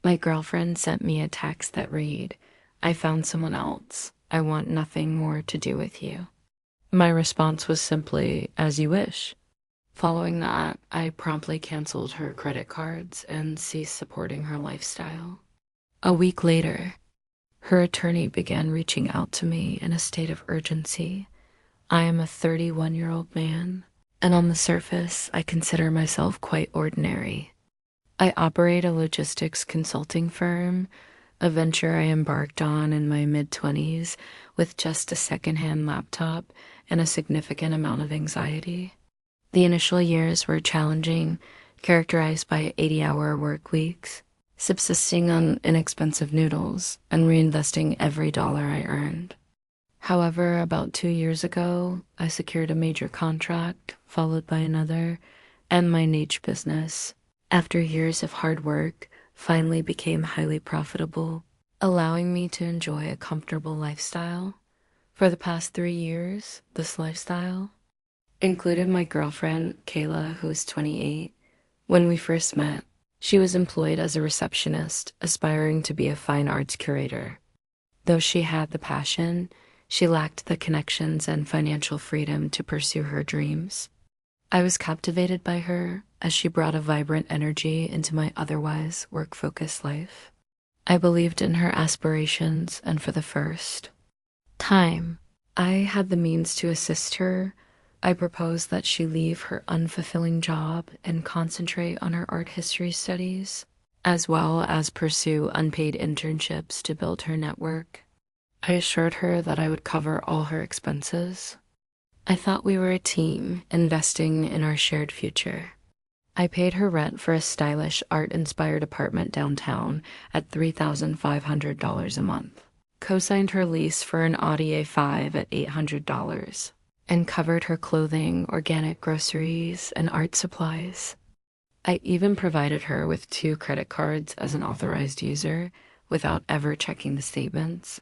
My girlfriend sent me a text that read, "I found someone else. I want nothing more to do with you." My response was simply, "As you wish." Following that, I promptly canceled her credit cards and ceased supporting her lifestyle. A week later, her attorney began reaching out to me in a state of urgency. I am a 31-year-old man, and on the surface, I consider myself quite ordinary. I operate a logistics consulting firm, a venture I embarked on in my mid-20s with just a secondhand laptop and a significant amount of anxiety. The initial years were challenging, characterized by 80-hour work weeks, subsisting on inexpensive noodles, and reinvesting every dollar I earned. However, about 2 years ago, I secured a major contract, followed by another, and my niche business, after years of hard work, finally became highly profitable, allowing me to enjoy a comfortable lifestyle. For the past 3 years, this lifestyle included my girlfriend, Kayla, who is 28. When we first met, she was employed as a receptionist, aspiring to be a fine arts curator. Though she had the passion, she lacked the connections and financial freedom to pursue her dreams. I was captivated by her as she brought a vibrant energy into my otherwise work-focused life. I believed in her aspirations, and for the first time I had the means to assist her, I proposed that she leave her unfulfilling job and concentrate on her art history studies, as well as pursue unpaid internships to build her network. I assured her that I would cover all her expenses. I thought we were a team, investing in our shared future. I paid her rent for a stylish, art-inspired apartment downtown at $3,500 a month, co-signed her lease for an Audi A5 at $800, and covered her clothing, organic groceries, and art supplies. I even provided her with 2 credit cards as an authorized user without ever checking the statements.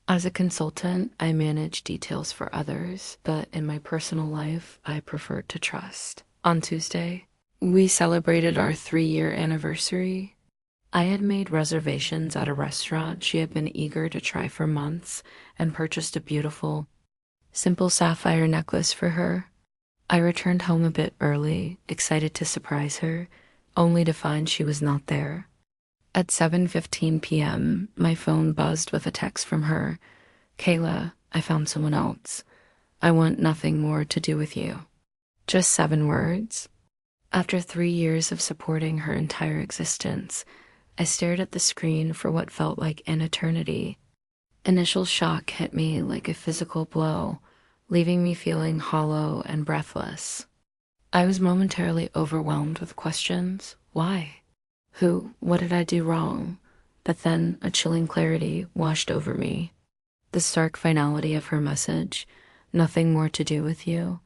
As a consultant, I manage details for others, but in my personal life, I prefer to trust. On Tuesday, we celebrated our 3-year anniversary. I had made reservations at a restaurant she had been eager to try for months and purchased a beautiful, simple sapphire necklace for her. I returned home a bit early, excited to surprise her, only to find she was not there. At 7:15 p.m., my phone buzzed with a text from her. "Kayla, I found someone else. I want nothing more to do with you." Just 7 words. After 3 years of supporting her entire existence, I stared at the screen for what felt like an eternity. Initial shock hit me like a physical blow, leaving me feeling hollow and breathless. I was momentarily overwhelmed with questions. Why? Who? What did I do wrong? But then a chilling clarity washed over me. The stark finality of her message, "Nothing more to do with you,"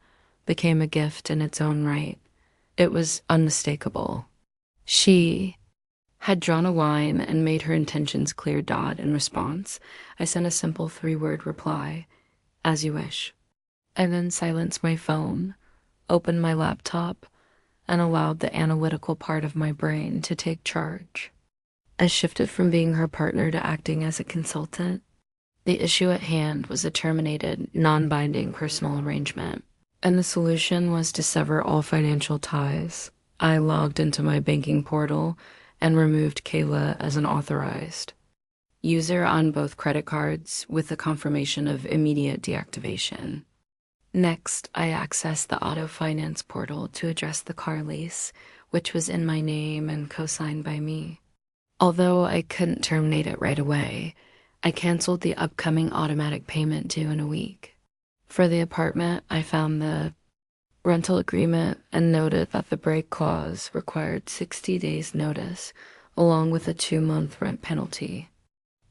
became a gift in its own right. It was unmistakable. She had drawn a line and made her intentions clear. In response, I sent a simple 3-word reply, "As you wish." I then silenced my phone, opened my laptop, and allowed the analytical part of my brain to take charge. I shifted from being her partner to acting as a consultant. The issue at hand was a terminated, non-binding personal arrangement, and the solution was to sever all financial ties. I logged into my banking portal and removed Kayla as an authorized user on both credit cards with the confirmation of immediate deactivation. Next, I accessed the auto finance portal to address the car lease, which was in my name and co-signed by me. Although I couldn't terminate it right away, I canceled the upcoming automatic payment due in a week. For the apartment, I found the rental agreement and noted that the break clause required 60 days notice, along with a 2-month rent penalty.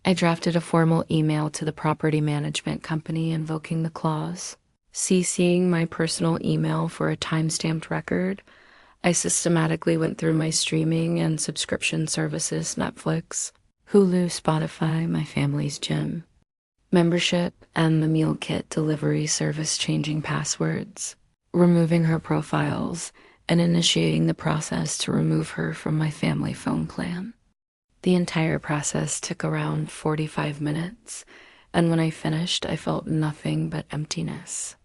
I drafted a formal email to the property management company invoking the clause. CCing my personal email for a time-stamped record, I systematically went through my streaming and subscription services: Netflix, Hulu, Spotify, my family's gym, membership, and the meal kit delivery service, changing passwords, removing her profiles, and initiating the process to remove her from my family phone plan. The entire process took around 45 minutes, and when I finished, I felt nothing but emptiness.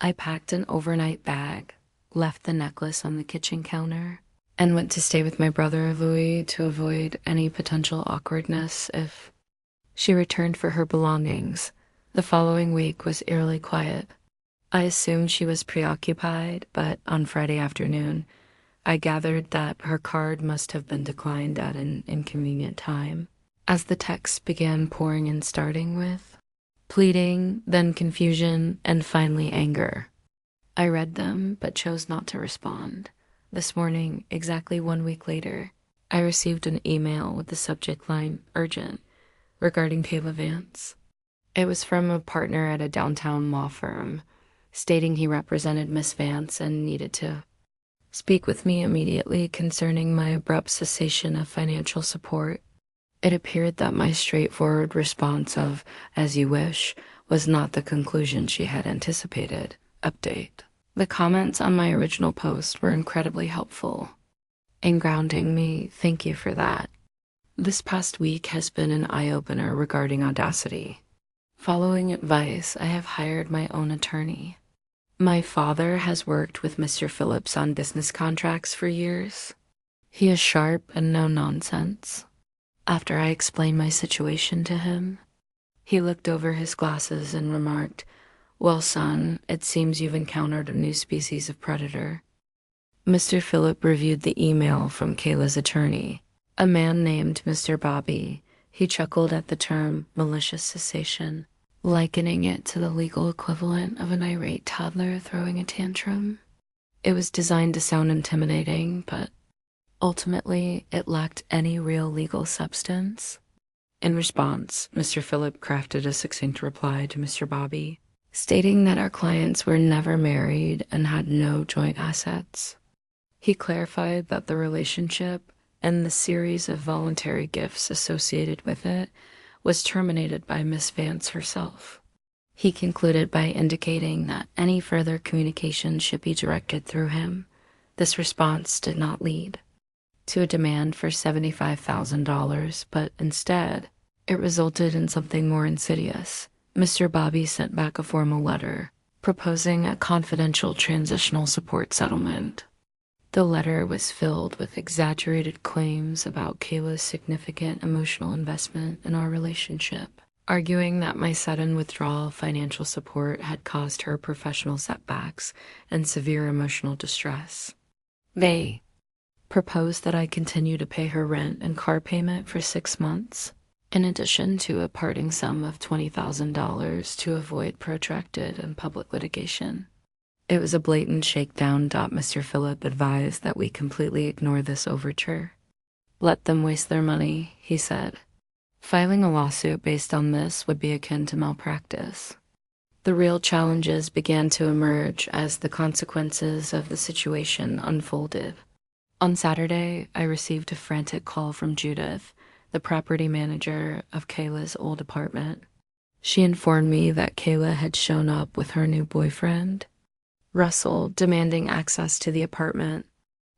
I packed an overnight bag, left the necklace on the kitchen counter, and went to stay with my brother Louis to avoid any potential awkwardness if she returned for her belongings. The following week was eerily quiet. I assumed she was preoccupied, but on Friday afternoon, I gathered that her card must have been declined at an inconvenient time, as the texts began pouring in, starting with pleading, then confusion, and finally anger. I read them, but chose not to respond. This morning, exactly 1 week later, I received an email with the subject line, urgent, regarding Caleb Vance. It was from a partner at a downtown law firm, stating he represented Miss Vance and needed to speak with me immediately concerning my abrupt cessation of financial support. It appeared that my straightforward response of, as you wish, was not the conclusion she had anticipated. Update. The comments on my original post were incredibly helpful in grounding me. Thank you for that. This past week has been an eye-opener regarding Audacity. Following advice, I have hired my own attorney. My father has worked with Mr. Phillips on business contracts for years. He is sharp and no nonsense. After I explained my situation to him, he looked over his glasses and remarked, well, son, it seems you've encountered a new species of predator. Mr. Phillip reviewed the email from Kayla's attorney, a man named Mr. Bobby. He chuckled at the term malicious cessation, likening it to the legal equivalent of an irate toddler throwing a tantrum. It was designed to sound intimidating, but ultimately it lacked any real legal substance. In response, Mr. Phillip crafted a succinct reply to Mr. Bobby, stating that our clients were never married and had no joint assets. He clarified that the relationship and the series of voluntary gifts associated with it was terminated by Miss Vance herself. He concluded by indicating that any further communication should be directed through him. This response did not lead to a demand for $75,000, but instead, it resulted in something more insidious. Mr. Bobby sent back a formal letter proposing a confidential transitional support settlement. The letter was filled with exaggerated claims about Kayla's significant emotional investment in our relationship, arguing that my sudden withdrawal of financial support had caused her professional setbacks and severe emotional distress. They proposed that I continue to pay her rent and car payment for 6 months, in addition to a parting sum of $20,000 to avoid protracted and public litigation. It was a blatant shakedown. Mr. Phillip advised that we completely ignore this overture. Let them waste their money, he said. Filing a lawsuit based on this would be akin to malpractice. The real challenges began to emerge as the consequences of the situation unfolded. On Saturday, I received a frantic call from Judith, the property manager of Kayla's old apartment. She informed me that Kayla had shown up with her new boyfriend, Russell, demanding access to the apartment.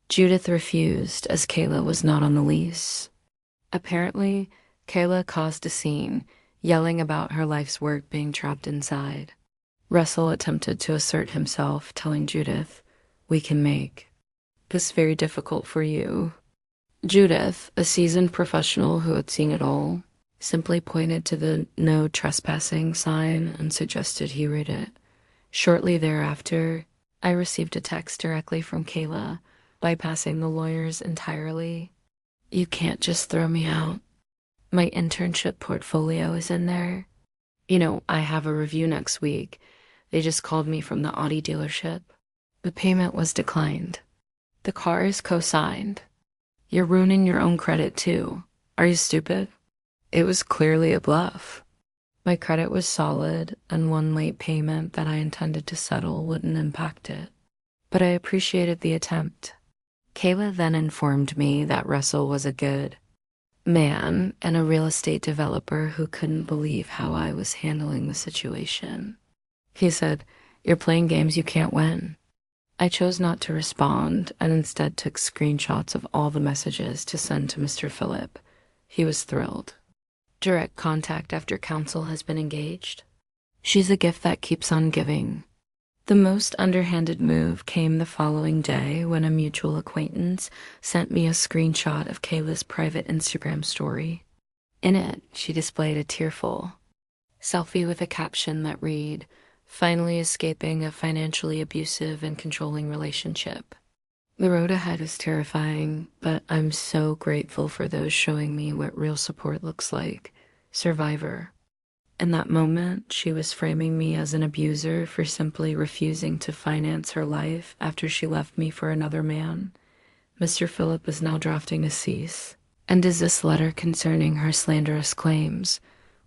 Judith refused as Kayla was not on the lease. Apparently, Kayla caused a scene, yelling about her life's work being trapped inside. Russell attempted to assert himself, telling Judith, "We can make this very difficult for you." Judith, a seasoned professional who had seen it all, simply pointed to the "no trespassing" sign and suggested he read it. Shortly thereafter, I received a text directly from Kayla, bypassing the lawyers entirely. "You can't just throw me out. My internship portfolio is in there. I have a review next week. They just called me from the Audi dealership. The payment was declined. The car is co-signed. You're ruining your own credit too. Are you stupid?" It was clearly a bluff. My credit was solid, and one late payment that I intended to settle wouldn't impact it. But I appreciated the attempt. Kayla then informed me that Russell was a good man and a real estate developer who couldn't believe how I was handling the situation. He said, "You're playing games you can't win." I chose not to respond and instead took screenshots of all the messages to send to Mr. Phillip. He was thrilled. Direct contact after counsel has been engaged. She's a gift that keeps on giving. The most underhanded move came the following day when a mutual acquaintance sent me a screenshot of Kayla's private Instagram story. In it, she displayed a tearful selfie with a caption that read, "Finally escaping a financially abusive and controlling relationship." The road ahead is terrifying, but I'm so grateful for those showing me what real support looks like. Survivor. In that moment, she was framing me as an abuser for simply refusing to finance her life after she left me for another man. Mr. Phillip is now drafting a cease. And is this letter concerning her slanderous claims?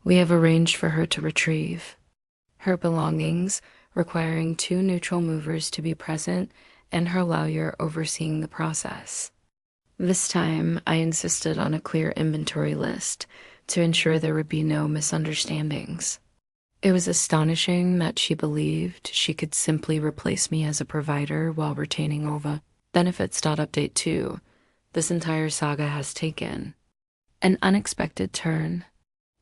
We have arranged for her to retrieve her belongings, requiring 2 neutral movers to be present and her lawyer overseeing the process. This time, I insisted on a clear inventory list to ensure there would be no misunderstandings. It was astonishing that she believed she could simply replace me as a provider while retaining all the benefits. Update 2. This entire saga has taken an unexpected turn.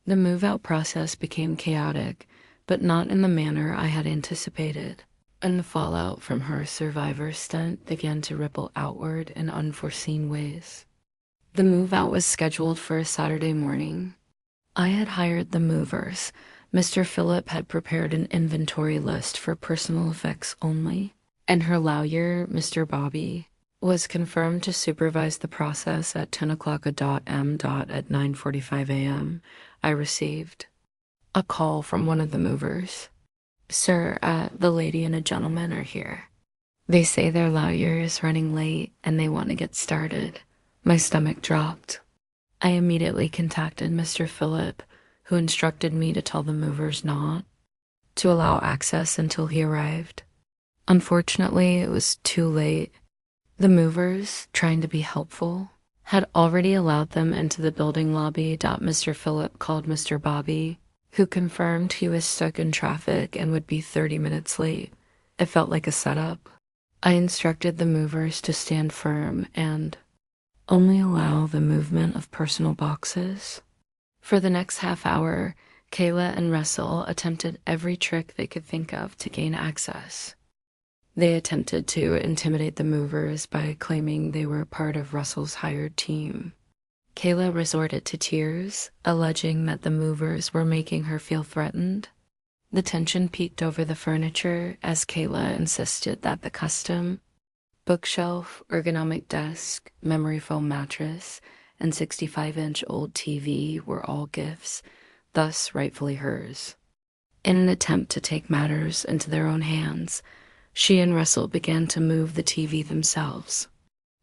The move-out process became chaotic, but not in the manner I had anticipated, and the fallout from her survivor stunt began to ripple outward in unforeseen ways. The move-out was scheduled for a Saturday morning. I had hired the movers. Mr. Phillip had prepared an inventory list for personal effects only, and her lawyer, Mr. Bobby, was confirmed to supervise the process at 10 o'clock a.m. At 9:45 a.m., I received a call from one of the movers. "Sir, the lady and a gentleman are here. They say their lawyer is running late and they want to get started." My stomach dropped. I immediately contacted Mr. Phillip, who instructed me to tell the movers not to allow access until he arrived. Unfortunately, it was too late. The movers, trying to be helpful, had already allowed them into the building lobby. Mr. Phillip called Mr. Bobby, who confirmed he was stuck in traffic and would be 30 minutes late. It felt like a setup. I instructed the movers to stand firm and only allow the movement of personal boxes. For the next half hour, Kayla and Russell attempted every trick they could think of to gain access. They attempted to intimidate the movers by claiming they were part of Russell's hired team. Kayla resorted to tears, alleging that the movers were making her feel threatened. The tension peaked over the furniture as Kayla insisted that the custom bookshelf, ergonomic desk, memory foam mattress, and 65-inch old TV were all gifts, thus rightfully hers. In an attempt to take matters into their own hands, she and Russell began to move the TV themselves.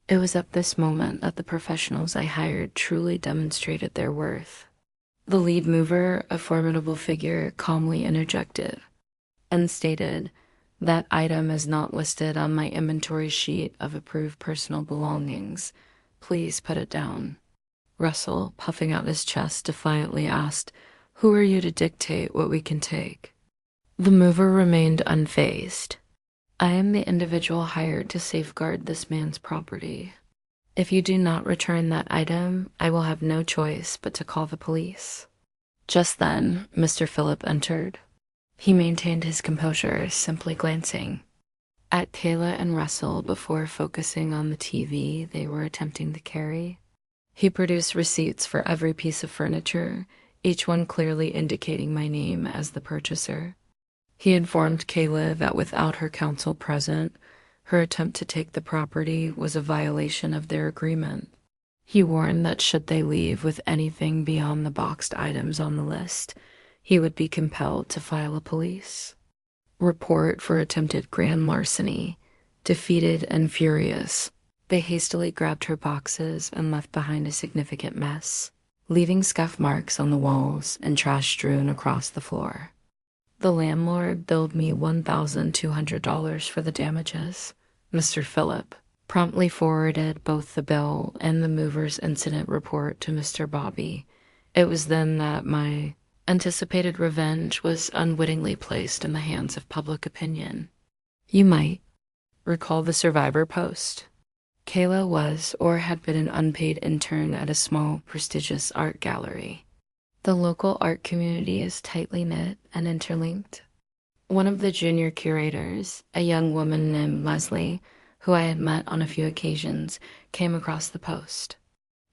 It was at this moment that the professionals I hired truly demonstrated their worth. The lead mover, a formidable figure, calmly interjected and stated, "That item is not listed on my inventory sheet of approved personal belongings. Please put it down." Russell, puffing out his chest, defiantly asked, "Who are you to dictate what we can take?" The mover remained unfazed. "I am the individual hired to safeguard this man's property. If you do not return that item, I will have no choice but to call the police." Just then, Mr. Phillip entered. He maintained his composure, simply glancing at Kayla and Russell before focusing on the TV they were attempting to carry. He produced receipts for every piece of furniture, each one clearly indicating my name as the purchaser. He informed Kayla that without her counsel present, her attempt to take the property was a violation of their agreement. He warned that should they leave with anything beyond the boxed items on the list, he would be compelled to file a police report for attempted grand larceny. Defeated and furious, they hastily grabbed her boxes and left behind a significant mess, leaving scuff marks on the walls and trash strewn across the floor. The landlord billed me $1,200 for the damages. Mr. Phillip promptly forwarded both the bill and the mover's incident report to Mr. Bobby. It was then that my anticipated revenge was unwittingly placed in the hands of public opinion. You might recall the Survivor post. Kayla was or had been an unpaid intern at a small, prestigious art gallery. The local art community is tightly knit and interlinked. One of the junior curators, a young woman named Leslie, who I had met on a few occasions, came across the post.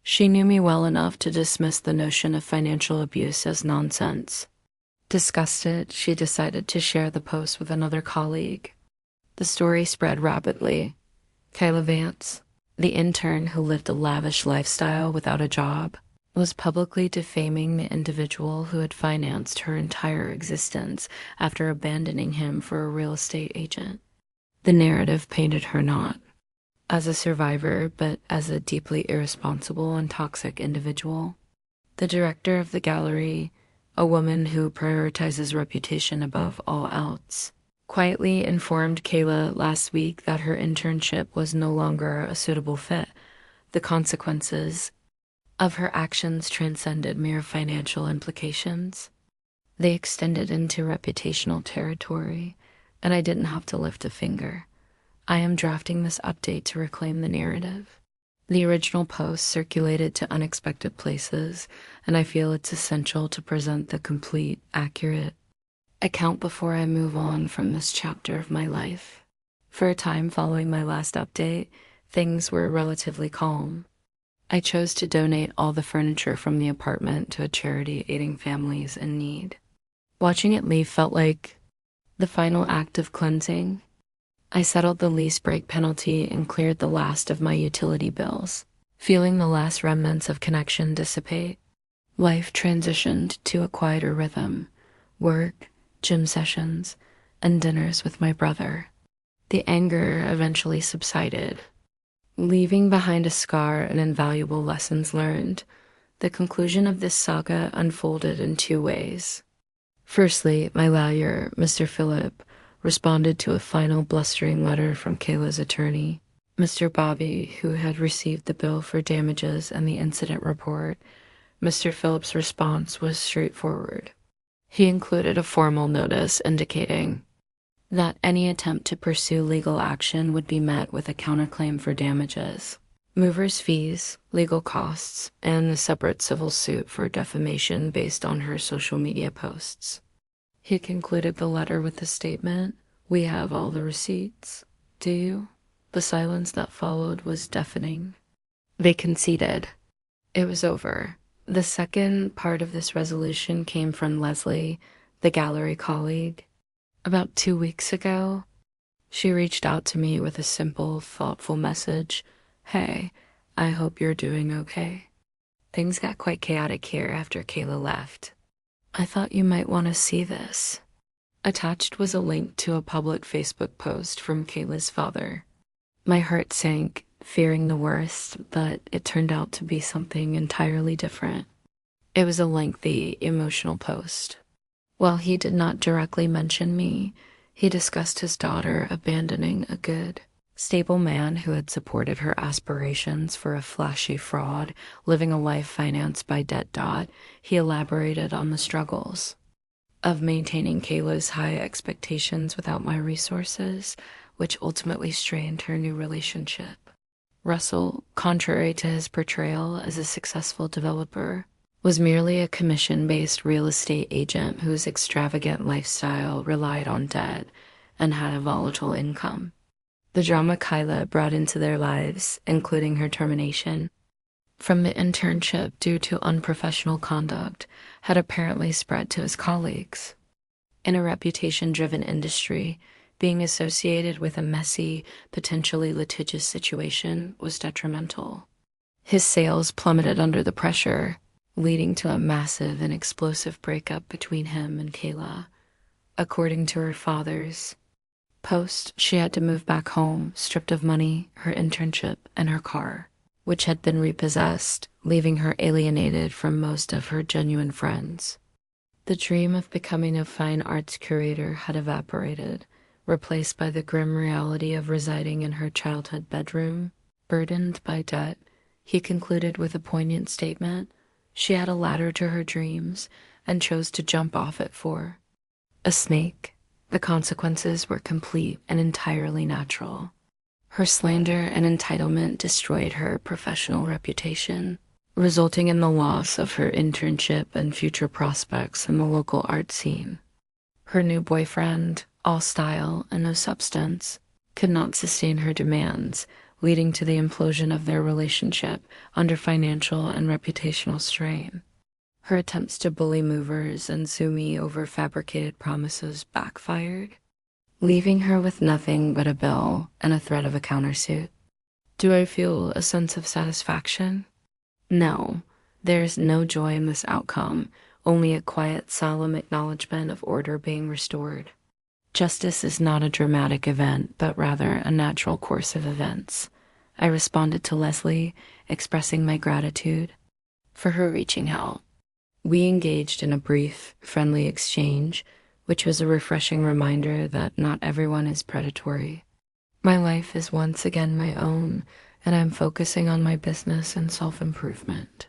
She knew me well enough to dismiss the notion of financial abuse as nonsense. Disgusted, she decided to share the post with another colleague. The story spread rapidly. Kayla Vance, the intern who lived a lavish lifestyle without a job, was publicly defaming the individual who had financed her entire existence after abandoning him for a real estate agent. The narrative painted her not as a survivor, but as a deeply irresponsible and toxic individual. The director of the gallery, a woman who prioritizes reputation above all else, quietly informed Kayla last week that her internship was no longer a suitable fit. The consequences of her actions transcended mere financial implications. They extended into reputational territory, and I didn't have to lift a finger. I am drafting this update to reclaim the narrative. The original post circulated to unexpected places, and I feel it's essential to present the complete, accurate account before I move on from this chapter of my life. For a time following my last update, things were relatively calm. I chose to donate all the furniture from the apartment to a charity aiding families in need. Watching it leave felt like the final act of cleansing. I settled the lease break penalty and cleared the last of my utility bills, feeling the last remnants of connection dissipate. Life transitioned to a quieter rhythm: work, gym sessions, and dinners with my brother. The anger eventually subsided, leaving behind a scar and invaluable lessons learned. The conclusion of this saga unfolded in two ways. Firstly, my lawyer, Mr. Phillip, responded to a final blustering letter from Kayla's attorney, Mr. Bobby, who had received the bill for damages and the incident report. Mr. Phillip's response was straightforward. He included a formal notice indicating that any attempt to pursue legal action would be met with a counterclaim for damages, movers' fees, legal costs, and a separate civil suit for defamation based on her social media posts. He concluded the letter with the statement, "We have all the receipts. Do you?" The silence that followed was deafening. They conceded. It was over. The second part of this resolution came from Leslie, the gallery colleague. About 2 weeks ago, she reached out to me with a simple, thoughtful message. "Hey, I hope you're doing okay. Things got quite chaotic here after Kayla left. I thought you might want to see this." Attached was a link to a public Facebook post from Kayla's father. My heart sank, fearing the worst, but it turned out to be something entirely different. It was a lengthy, emotional post. While he did not directly mention me, he discussed his daughter abandoning a good, stable man who had supported her aspirations for a flashy fraud, living a life financed by debt. He elaborated on the struggles of maintaining Kayla's high expectations without my resources, which ultimately strained her new relationship. Russell, contrary to his portrayal as a successful developer, was merely a commission-based real estate agent whose extravagant lifestyle relied on debt and had a volatile income. The drama Kayla brought into their lives, including her termination from the internship due to unprofessional conduct, had apparently spread to his colleagues. In a reputation-driven industry, being associated with a messy, potentially litigious situation was detrimental. His sales plummeted under the pressure, leading to a massive and explosive breakup between him and Kayla. According to her father's post, she had to move back home, stripped of money, her internship, and her car, which had been repossessed, leaving her alienated from most of her genuine friends. The dream of becoming a fine arts curator had evaporated, replaced by the grim reality of residing in her childhood bedroom. Burdened by debt, he concluded with a poignant statement. She had a ladder to her dreams and chose to jump off it for a snake. The consequences were complete and entirely natural. Her slander and entitlement destroyed her professional reputation, resulting in the loss of her internship and future prospects in the local art scene. Her new boyfriend, all style and no substance, could not sustain her demands, leading to the implosion of their relationship under financial and reputational strain. Her attempts to bully movers and sue me over fabricated promises backfired, leaving her with nothing but a bill and a threat of a countersuit. Do I feel a sense of satisfaction? No, there's no joy in this outcome, only a quiet, solemn acknowledgement of order being restored. Justice is not a dramatic event, but rather a natural course of events. I responded to Leslie, expressing my gratitude for her reaching out. We engaged in a brief, friendly exchange, which was a refreshing reminder that not everyone is predatory. My life is once again my own, and I'm focusing on my business and self-improvement.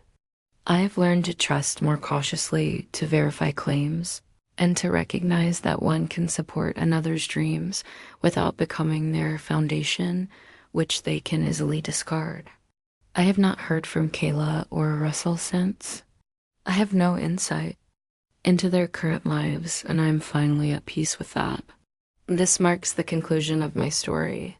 I have learned to trust more cautiously, to verify claims, and to recognize that one can support another's dreams without becoming their foundation, which they can easily discard. I have not heard from Kayla or Russell since. I have no insight into their current lives, and I am finally at peace with that. This marks the conclusion of my story.